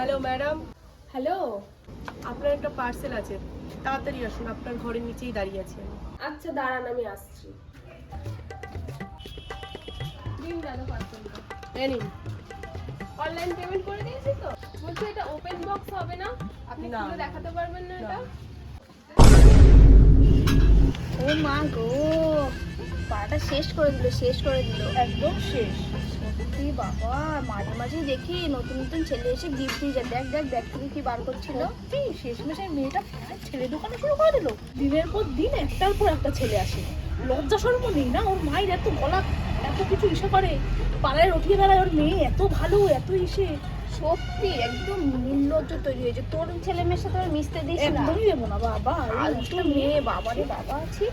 Hello madam. Hello, আপনার একটা parcel আছে, তাড়াতাড়ি আসুন, আপনার ঘরের নিচেই দাঁড়িয়ে আছি আমি। আচ্ছা দাঁড়ান, আমি আসছি। দিন দাদা পার্সেলটা। এই নিন। অনলাইন পেমেন্ট করে দিয়েছি তো। বলছি এটা ওপেন বক্স হবে না? আপনি না, খুলে না। দেখাতে পারবেন না এটা? ও মা গো, পাড়াটা শেষ করে দিল। একদম শেষ। সত্যি বাবা, মাঝে মাঝে দেখি নতুন নতুন ছেলে এসে গিফট দিয়ে যায়। দেখ দেখ ব্যাগ থেকে কি বার করছিল। সত্যি শেষমেশ এই মেয়েটা প্রায় ছেলে দোকানে শুরু করে দিল। দিনের পর দিন একটার পর একটা ছেলে আসে, লজ্জা শরম নেই না। ওর মায়ের এত গলা, এত কিছু ইসে করে, পাড়ায় রটিয়ে বেড়ায়। ওর মেয়ে এত ভালো, এত ইসে। সত্যি একদম নির্লজ্জ তৈরি হয়েছে। তোর ছেলে মেয়ের সাথে আমি মিশতে দিস না। একদমই দেবো না বাবা। আলতু মেয়ে, বাবারে বাবা আছি।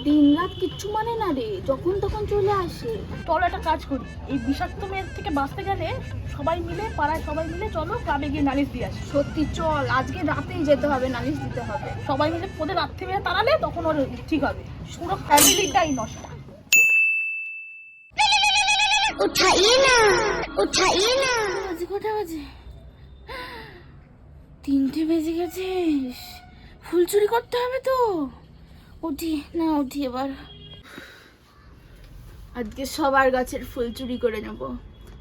দিন রাত কিচ্ছু মানে না রে, যখন তখন চলে আসে। চলো একটা কাজ করি, এই বিষাক্ত মেয়ের থেকে বাঁচতে গেলে সবাই মিলে, পাড়ায় সবাই মিলে চলো গ্রামে গিয়ে নালিশ দিয়ে আসি। সত্যি চল, আজকে রাতেই যেতে হবে, নালিশ দিতে হবে। সবাই মিলে ওদের রাত্রে মেয়ে তাড়ালে তখন ওর ঠিক হবে। পুরো ফ্যামিলিটাই নষ্ট। বাজে কটা বাজে? 3টে বেজে গেছে। ফুল চুরি করতে হবে তো। উঠি এবার। আজকে সবার গাছের ফুল চুরি করে নেব,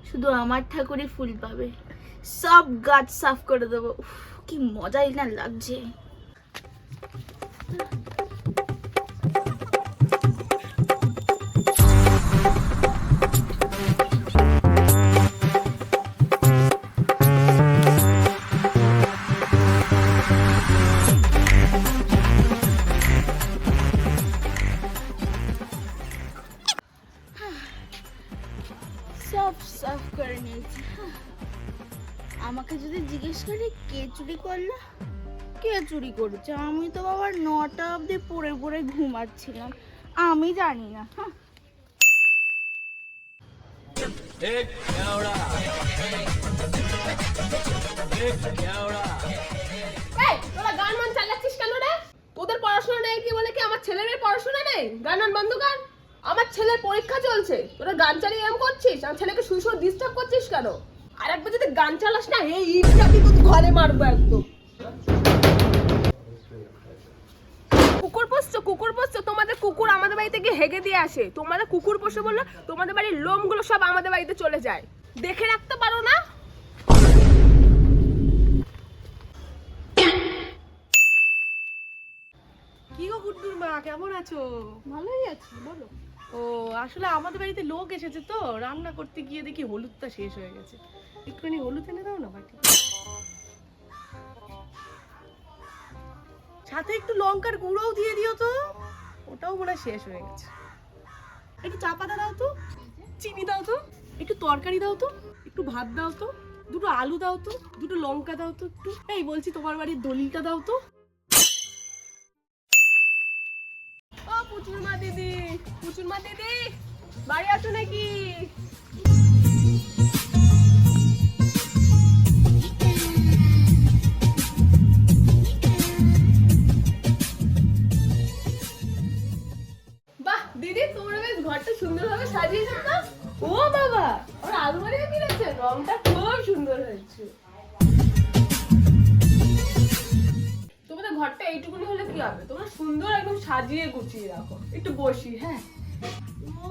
শুধু আমার ঠাকুরই ফুল পাবে। সব গাছ সাফ করে দেবো। কি মজাই না লাগছে। সব সাফ করে নিয়েছি। আমাকে যদি জিজ্ঞেস করি কে চুরি করলো, কে চুরি করেছে, আমি তো বাবা 9টা অবধি পড়ে পড়ে ঘুমাচ্ছিলাম, আমি জানি না। এই তোরা গান মান চালাচ্ছিস কেন রে? তোদের পড়াশোনা নেই কি বলে কি আমার ছেলের পড়াশোনা নেই? গান মান বন্ধ কর। আমার ছেলের পরীক্ষা চলছে, তোরা গান চালিয়ে এরকম করছিস? আমার ছেলেকে শুয়ে শুয়ে ডিস্টার্ব করছিস কেন? আর একবার যদি গান চালাস না, এই ইটটা দিয়ে তোর ঘরে মারবো একদম। কুকুর পোষছো, তোমাদের কুকুর আমাদের বাড়িতে গিয়ে হেগে দিয়ে আসে। তোমাদের কুকুর পোষো বললো তোমাদের বাড়ির লোমগুলো সব আমাদের বাড়িতে চলে যায়। দেখে রাখতে পারো না? কি গো গুড্ডুর মা, কেমন আছো? ভালোই আছি, বলো। ও আসলে আমাদের বাড়িতে লোক এসেছে তো, রান্না করতে গিয়ে দেখি হলুদটা শেষ হয়ে গেছে। একটুখানি হলুদ এনে দাও না বাটি। সাথে একটু লঙ্কার গুঁড়োও দিয়ে দিও তো, ওটাও মনে হয় শেষ হয়ে গেছে। একটু চা পাতা দাও তো, চিনি দাও তো, একটু তরকারি দাও তো, একটু ভাত দাও তো, দুটো আলু দাও তো, দুটো লঙ্কা দাও তো একটু। এই বলছি তোমার বাড়ির দলিলটা দাও তো। ও পুচুরমা দিদি, বাড়ি আছো নাকি? বাহ দিদি, তোমরা বেশ ঘরটা সুন্দরভাবে সাজিয়েছো তো। ও বাবা, ওর আলমারিও কিনেছে, রংটা খুব সুন্দর হয়েছে। তোমাদের ঘরটা এইটুকুনি হলে কি হবে? তোমরা সুন্দর একদম সাজিয়ে গুছিয়ে রাখো। একটু বসি, হ্যাঁ। ও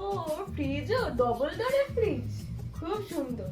ফ্রিজও ডবল ডোরের ফ্রিজ, খুব সুন্দর।